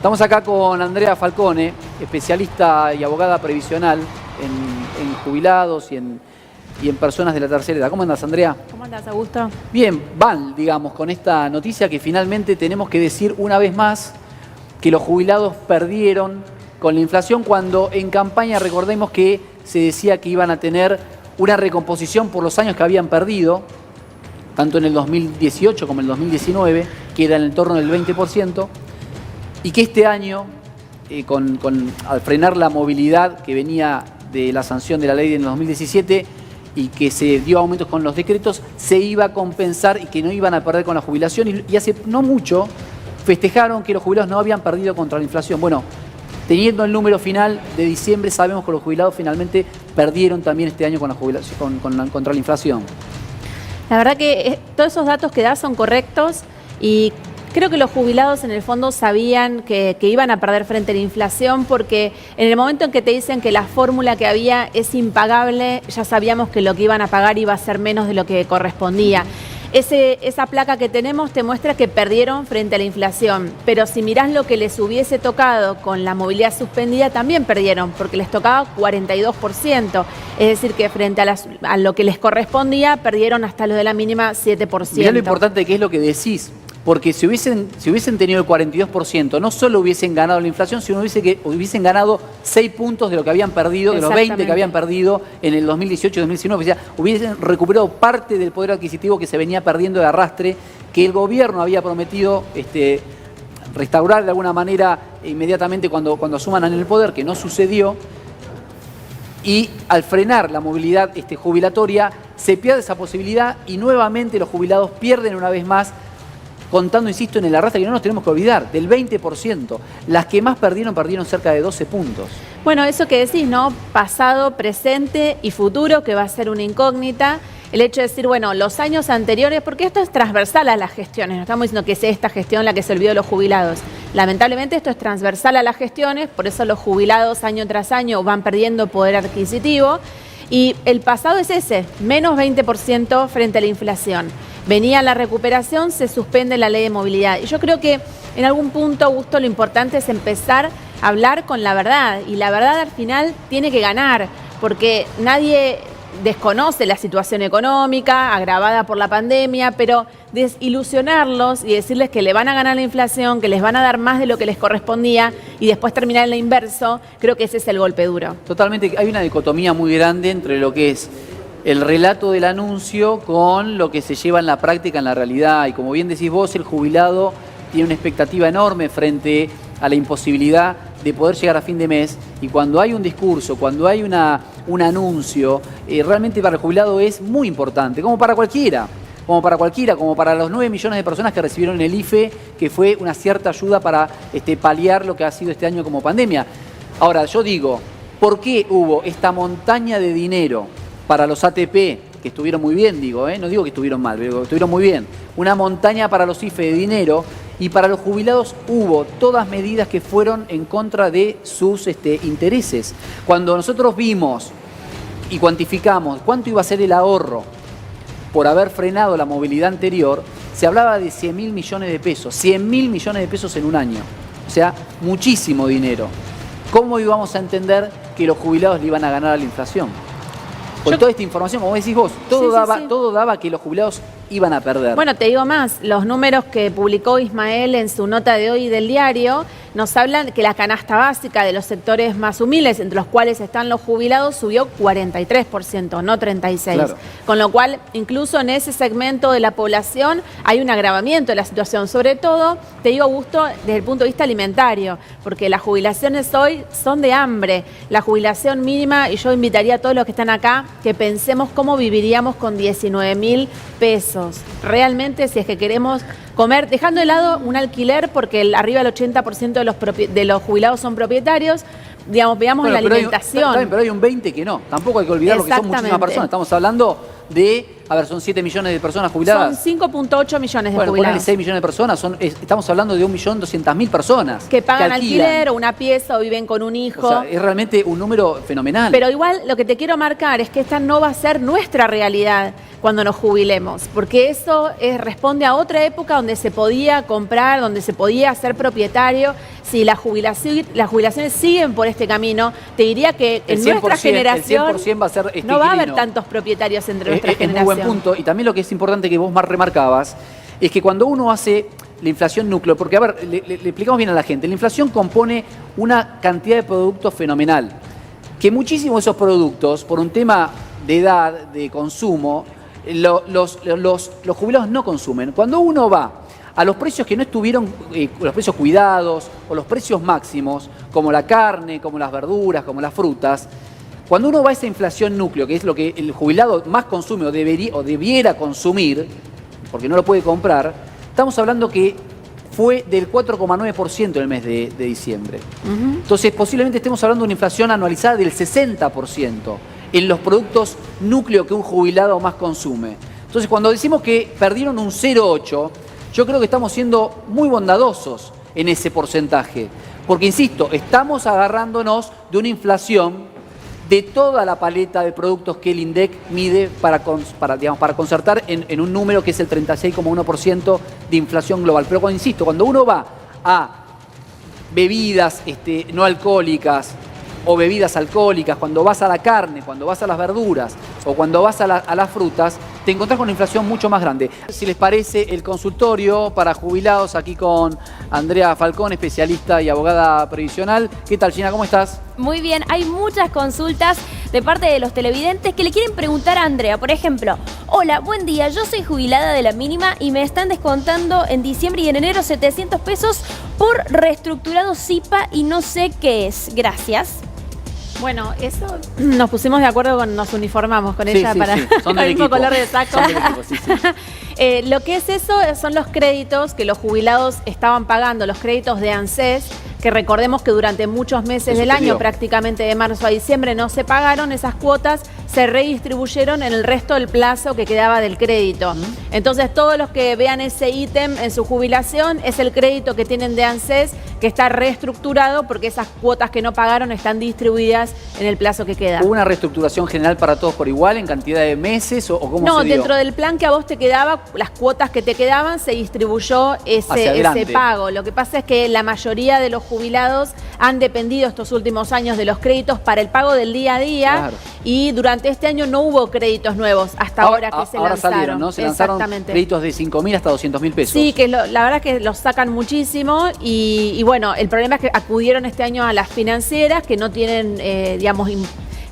Estamos acá con Andrea Falcone, especialista y abogada previsional en jubilados y en personas de la tercera edad. ¿Cómo andás, Andrea? ¿Cómo andás, Augusto? Bien, digamos, con esta noticia que finalmente tenemos que decir una vez más que los jubilados perdieron con la inflación, cuando en campaña recordemos que se decía que iban a tener una recomposición por los años que habían perdido, tanto en el 2018 como en el 2019, que era en el torno del 20%, y que este año, al frenar la movilidad que venía de la sanción de la ley en el 2017 y que se dio aumentos con los decretos, se iba a compensar y que no iban a perder con la jubilación. Y hace no mucho festejaron que los jubilados no habían perdido contra la inflación. Bueno, teniendo el número final de diciembre, sabemos que los jubilados finalmente perdieron también este año con la jubilación, contra la inflación. La verdad que todos esos datos que das son correctos y creo que los jubilados en el fondo sabían que iban a perder frente a la inflación, porque en el momento en que te dicen que la fórmula que había es impagable, ya sabíamos que lo que iban a pagar iba a ser menos de lo que correspondía. Esa placa que tenemos te muestra que perdieron frente a la inflación, pero si mirás lo que les hubiese tocado con la movilidad suspendida, también perdieron, porque les tocaba 42%, es decir, que frente a lo que les correspondía, perdieron hasta lo de la mínima 7%. Mirá lo importante que es lo que decís, porque si hubiesen tenido el 42%, no solo hubiesen ganado la inflación, sino hubiesen ganado 6 puntos de lo que habían perdido, de los 20 que habían perdido en el 2018 y 2019. O sea, hubiesen recuperado parte del poder adquisitivo que se venía perdiendo de arrastre, que el gobierno había prometido restaurar de alguna manera inmediatamente cuando asuman en el poder, que no sucedió. Y al frenar la movilidad jubilatoria, se pierde esa posibilidad y nuevamente los jubilados pierden una vez más, contando, insisto, en el arrastre, que no nos tenemos que olvidar, del 20%. Las que más perdieron cerca de 12 puntos. Bueno, eso que decís, ¿no? Pasado, presente y futuro, que va a ser una incógnita. El hecho de decir, bueno, los años anteriores, porque esto es transversal a las gestiones, no estamos diciendo que es esta gestión la que se olvidó de los jubilados. Lamentablemente esto es transversal a las gestiones, por eso los jubilados año tras año van perdiendo poder adquisitivo. Y el pasado es ese, menos 20% frente a la inflación. Venía la recuperación, se suspende la ley de movilidad. Y yo creo que en algún punto, Augusto, lo importante es empezar a hablar con la verdad. Y la verdad al final tiene que ganar, porque nadie desconoce la situación económica agravada por la pandemia, pero desilusionarlos y decirles que le van a ganar la inflación, que les van a dar más de lo que les correspondía y después terminar en lo inverso, creo que ese es el golpe duro. Totalmente, hay una dicotomía muy grande entre lo que es el relato del anuncio con lo que se lleva en la práctica, en la realidad. Y como bien decís vos, el jubilado tiene una expectativa enorme frente a la imposibilidad de poder llegar a fin de mes. Y cuando hay un discurso, cuando hay un anuncio, realmente para el jubilado es muy importante, como para cualquiera, como para los 9 millones de personas que recibieron el IFE, que fue una cierta ayuda para paliar lo que ha sido este año como pandemia. Ahora, yo digo, ¿por qué hubo esta montaña de dinero para los ATP, que estuvieron muy bien, no digo que estuvieron mal, pero que estuvieron muy bien, una montaña para los IFE de dinero, y para los jubilados hubo todas medidas que fueron en contra de sus intereses? Cuando nosotros vimos y cuantificamos cuánto iba a ser el ahorro por haber frenado la movilidad anterior, se hablaba de 100.000 millones de pesos, 100.000 millones de pesos en un año, o sea, muchísimo dinero. ¿Cómo íbamos a entender que los jubilados le iban a ganar a la inflación? Con toda esta información, como decís vos, todo daba que los jubilados iban a perder. Bueno, te digo más, los números que publicó Ismael en su nota de hoy del diario nos hablan que la canasta básica de los sectores más humildes, entre los cuales están los jubilados, subió 43%, no 36%. Claro. Con lo cual, incluso en ese segmento de la población hay un agravamiento de la situación. Sobre todo, te digo, Augusto, desde el punto de vista alimentario, porque las jubilaciones hoy son de hambre. La jubilación mínima, y yo invitaría a todos los que están acá que pensemos cómo viviríamos con 19.000 pesos. Realmente, si es que queremos comer, dejando de lado un alquiler, porque arriba del 80% de los jubilados son propietarios, digamos, veamos la alimentación. Pero hay un 20 que no. Tampoco hay que olvidar lo que son muchísimas personas. Estamos hablando de, son 7 millones de personas jubiladas. Son 5.8 millones de jubilados. Ponele 6 millones de personas. Estamos hablando de 1.200.000 personas. Que pagan alquiler o una pieza o viven con un hijo. O sea, es realmente un número fenomenal. Pero igual lo que te quiero marcar es que esta no va a ser nuestra realidad. cuando nos jubilemos, porque eso responde a otra época donde se podía comprar, donde se podía ser propietario. Si las jubilaciones siguen por este camino, te diría que en nuestra generación el 100% va a ser no va a haber tantos propietarios entre nuestra generación. Es muy buen punto. Y también lo que es importante que vos más remarcabas es que cuando uno hace la inflación núcleo, porque a ver, le explicamos bien a la gente, la inflación compone una cantidad de productos fenomenal, que muchísimos de esos productos, por un tema de edad, de consumo, los jubilados no consumen. Cuando uno va a los precios que no estuvieron, los precios cuidados o los precios máximos, como la carne, como las verduras, como las frutas, cuando uno va a esa inflación núcleo, que es lo que el jubilado más consume o debiera consumir, porque no lo puede comprar, estamos hablando que fue del 4,9% en el mes de diciembre. Entonces, posiblemente estemos hablando de una inflación anualizada del 60% en los productos núcleo que un jubilado más consume. Entonces, cuando decimos que perdieron un 0,8%, yo creo que estamos siendo muy bondadosos en ese porcentaje. Porque, insisto, estamos agarrándonos de una inflación de toda la paleta de productos que el INDEC mide para concertar en un número que es el 36,1% de inflación global. Pero insisto, cuando uno va a bebidas no alcohólicas o bebidas alcohólicas, cuando vas a la carne, cuando vas a las verduras o cuando vas a las frutas, te encontrás con una inflación mucho más grande. Si les parece, el consultorio para jubilados aquí con Andrea Falcón, especialista y abogada previsional. ¿Qué tal, Gina? ¿Cómo estás? Muy bien, hay muchas consultas de parte de los televidentes que le quieren preguntar a Andrea. Por ejemplo, hola, buen día, yo soy jubilada de la mínima y me están descontando en diciembre y en enero 700 pesos por reestructurado SIPA y no sé qué es. Gracias. Bueno, eso nos pusimos de acuerdo, nos uniformamos con ella para Son el mismo equipo. color de saco. Son del equipo, sí. Lo que es eso son los créditos que los jubilados estaban pagando, los créditos de ANSES, que recordemos que durante muchos meses del año, prácticamente de marzo a diciembre, no se pagaron esas cuotas, se redistribuyeron en el resto del plazo que quedaba del crédito. Entonces, todos los que vean ese ítem en su jubilación es el crédito que tienen de ANSES, que está reestructurado porque esas cuotas que no pagaron están distribuidas en el plazo que queda. ¿Hubo una reestructuración general para todos por igual en cantidad de meses o cómo se dio? No, dentro del plan que a vos te quedaba, las cuotas que te quedaban, se distribuyó ese pago. Lo que pasa es que la mayoría de los jubilados han dependido estos últimos años de los créditos para el pago del día a día. Claro. Y durante este año no hubo créditos nuevos hasta ahora que se lanzaron. Ahora salieron, ¿no? Se lanzaron créditos de 5.000 hasta 200.000 pesos. Sí, que la verdad que los sacan muchísimo y bueno, el problema es que acudieron este año a las financieras que no tienen, digamos,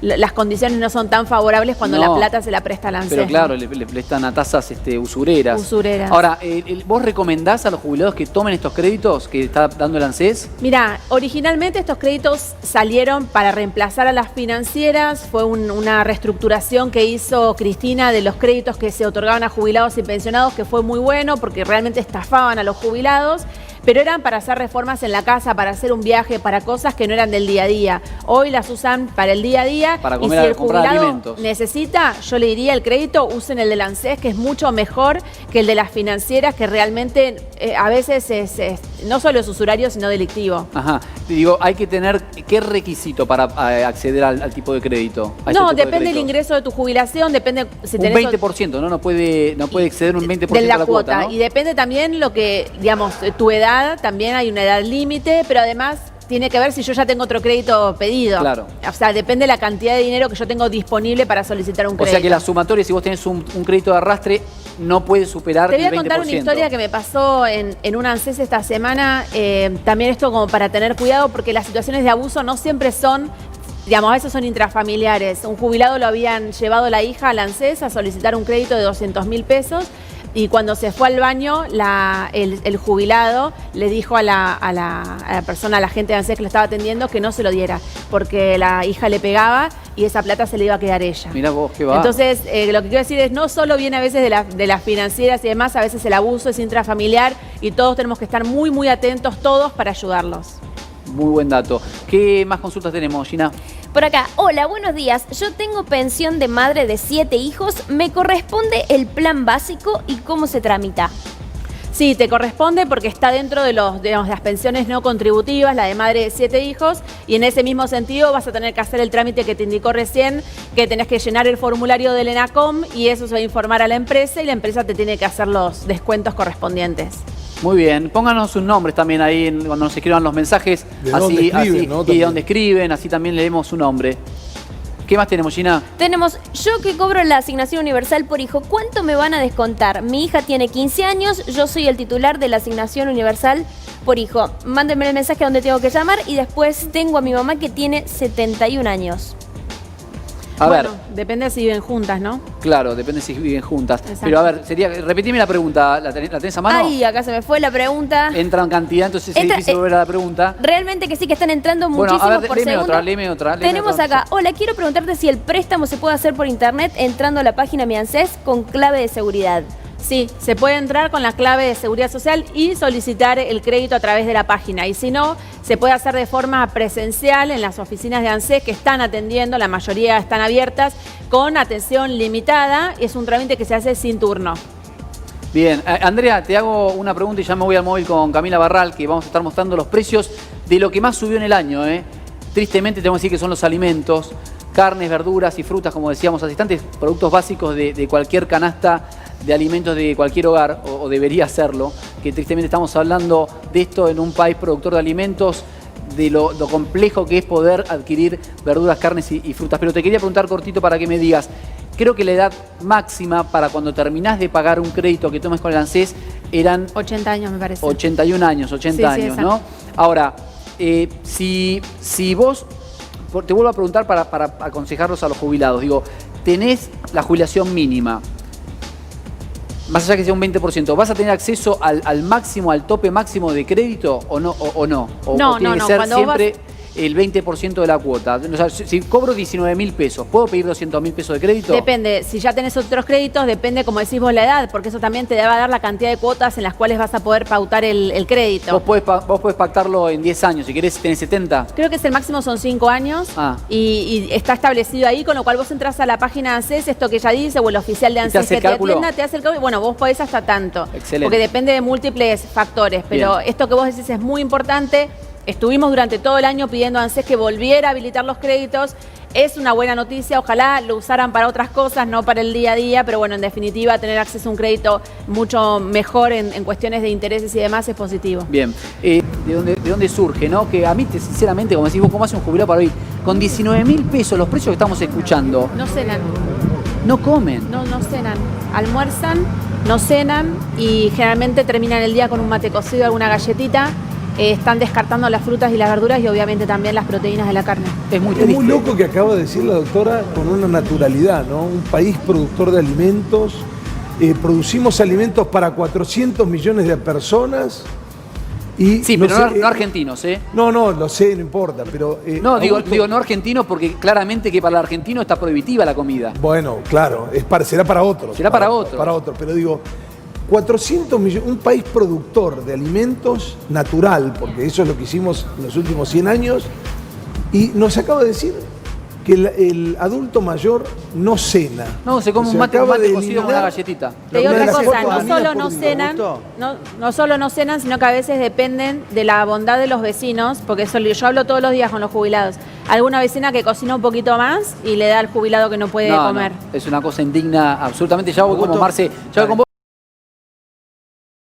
las condiciones no son tan favorables cuando la plata se la presta al ANSES. Pero claro, le prestan a tasas usureras. Ahora, ¿vos recomendás a los jubilados que tomen estos créditos que está dando el ANSES? Mirá, originalmente estos créditos salieron para reemplazar a las financieras. Fue una reestructuración que hizo Cristina de los créditos que se otorgaban a jubilados y pensionados, que fue muy bueno porque realmente estafaban a los jubilados. Pero eran para hacer reformas en la casa, para hacer un viaje, para cosas que no eran del día a día. Hoy las usan para el día a día. Para comer, y si el jubilado alimentos necesita, yo le diría el crédito, usen el del ANSES, que es mucho mejor que el de las financieras, que realmente a veces es no solo es usurario, sino delictivo. Ajá. Te digo, hay que tener, ¿qué requisito para acceder al tipo de crédito? No, depende del ingreso de tu jubilación, depende si tenés... Un 20%, ¿no? No puede exceder un 20% de la cuota, ¿no? Y depende también lo que, digamos, tu edad. También hay una edad límite, pero además tiene que ver si yo ya tengo otro crédito pedido. Claro. O sea, depende de la cantidad de dinero que yo tengo disponible para solicitar un crédito. O sea que la sumatoria, si vos tenés un crédito de arrastre, no puede superar el 20%. Te voy a contar una historia que me pasó en un ANSES esta semana. También esto como para tener cuidado, porque las situaciones de abuso no siempre son... Digamos, a veces son intrafamiliares. Un jubilado lo habían llevado la hija al ANSES a solicitar un crédito de 200.000 pesos. Y cuando se fue al baño, el jubilado le dijo a la persona, a la gente de ANSES que lo estaba atendiendo, que no se lo diera, porque la hija le pegaba y esa plata se le iba a quedar ella. Mirá vos, qué va. Entonces, lo que quiero decir es, no solo viene a veces de las financieras y demás, a veces el abuso es intrafamiliar y todos tenemos que estar muy, muy atentos todos para ayudarlos. Muy buen dato. ¿Qué más consultas tenemos, Gina? Por acá, hola, buenos días. Yo tengo pensión de madre de 7 hijos. ¿Me corresponde el plan básico y cómo se tramita? Sí, te corresponde porque está dentro de las pensiones no contributivas, la de madre de 7 hijos, y en ese mismo sentido vas a tener que hacer el trámite que te indicó recién, que tenés que llenar el formulario del ENACOM y eso se va a informar a la empresa y la empresa te tiene que hacer los descuentos correspondientes. Muy bien, pónganos sus nombres también ahí cuando nos escriban los mensajes, De dónde escriben, ¿no? y de También. dónde escriben, así también leemos su nombre. ¿Qué más tenemos, Gina? Tenemos, yo que cobro la asignación universal por hijo, ¿cuánto me van a descontar? Mi hija tiene 15 años, yo soy el titular de la asignación universal por hijo. Mándenme el mensaje a donde tengo que llamar y después tengo a mi mamá que tiene 71 años. A Bueno, ver, depende si viven juntas, ¿no? claro, depende si viven juntas. Exacto. Pero a ver, repetime la pregunta, ¿la tenés a mano? Ay, acá se me fue la pregunta. Entra en cantidad, entonces es Entra- difícil volver a la pregunta. Realmente que sí que están entrando Bueno, muchísimos a ver, por léeme segundo. otra, léeme otra. Tenemos acá, hola, quiero preguntarte si el préstamo se puede hacer por internet entrando a la página Mi ANSES con clave de seguridad. Sí, se puede entrar con la clave de seguridad social y solicitar el crédito a través de la página. Y si no, se puede hacer de forma presencial en las oficinas de ANSES que están atendiendo, la mayoría están abiertas, con atención limitada. Es un trámite que se hace sin turno. Bien, Andrea, te hago una pregunta y ya me voy al móvil con Camila Barral, que vamos a estar mostrando los precios de lo que más subió en el año. Tristemente tengo que decir que son los alimentos, carnes, verduras y frutas, como decíamos hace instantes, productos básicos de cualquier canasta de alimentos de cualquier hogar, o debería serlo, que tristemente estamos hablando de esto en un país productor de alimentos, de lo complejo que es poder adquirir verduras, carnes y frutas. Pero te quería preguntar cortito para que me digas, creo que la edad máxima para cuando terminás de pagar un crédito que tomes con el ANSES eran 80 años me parece. 81 años, 80 Sí, sí, años, exacto. ¿no? Ahora, si vos, te vuelvo a preguntar para aconsejarlos a los jubilados, digo, tenés la jubilación mínima, más allá que sea un 20%, ¿vas a tener acceso al máximo, al tope máximo de crédito o no? ¿O No, tiene que no, ser cuando siempre el 20% de la cuota? O sea, si cobro 19.000 pesos, ¿puedo pedir 200.000 pesos de crédito? Depende, si ya tenés otros créditos, depende, como decís vos, la edad, porque eso también te va a dar la cantidad de cuotas en las cuales vas a poder pautar el crédito. Vos podés pactarlo en 10 años, si querés tenés 70. Creo que el máximo son 5 años y está establecido ahí, con lo cual vos entras a la página de ANSES, esto que ella dice, o el oficial de ¿Y te ANSES hace que el te cálculo? atienda, te hace el cálculo. Bueno, vos podés hasta tanto. Excelente. Porque depende de múltiples factores, pero Bien. esto que vos decís es muy importante. Estuvimos durante todo el año pidiendo a ANSES que volviera a habilitar los créditos. Es una buena noticia, ojalá lo usaran para otras cosas, no para el día a día, pero bueno, en definitiva, tener acceso a un crédito mucho mejor en cuestiones de intereses y demás es positivo. Bien, ¿de dónde surge, no? Que a mí, sinceramente, como decís vos, ¿cómo hace un jubilado para vivir? Con 19.000 pesos, los precios que estamos escuchando, No cenan. no comen. No cenan, almuerzan, no cenan y generalmente terminan el día con un mate cocido, alguna galletita. Están descartando las frutas y las verduras y obviamente también las proteínas de la carne. Es muy Es triste. muy loco que acaba de decir la doctora con una naturalidad, ¿no? Un país productor de alimentos, producimos alimentos para 400 millones de personas y... Sí, pero sé, no argentinos, ¿eh? No, lo sé, no importa, pero... No, digo adultos- no argentinos porque claramente que para el argentino está prohibitiva la comida. Bueno, claro, será para otros. Será para otros. Para otros, pero digo, 400 millones, un país productor de alimentos natural, porque eso es lo que hicimos en los últimos 100 años, y nos acaba de decir que el adulto mayor no cena. No, se come O un sea, mate acaba de cocido con una eliminar- galletita. Te digo Una de otra las cosa, cuatro no comidas solo por no día. cenan, no solo no cenan, sino que a veces dependen de la bondad de los vecinos, porque eso yo hablo todos los días con los jubilados. Alguna vecina que cocina un poquito más y le da al jubilado que no puede No, comer. no, es una cosa indigna, absolutamente. Ya voy como Augusto. Marce, ya voy con vos.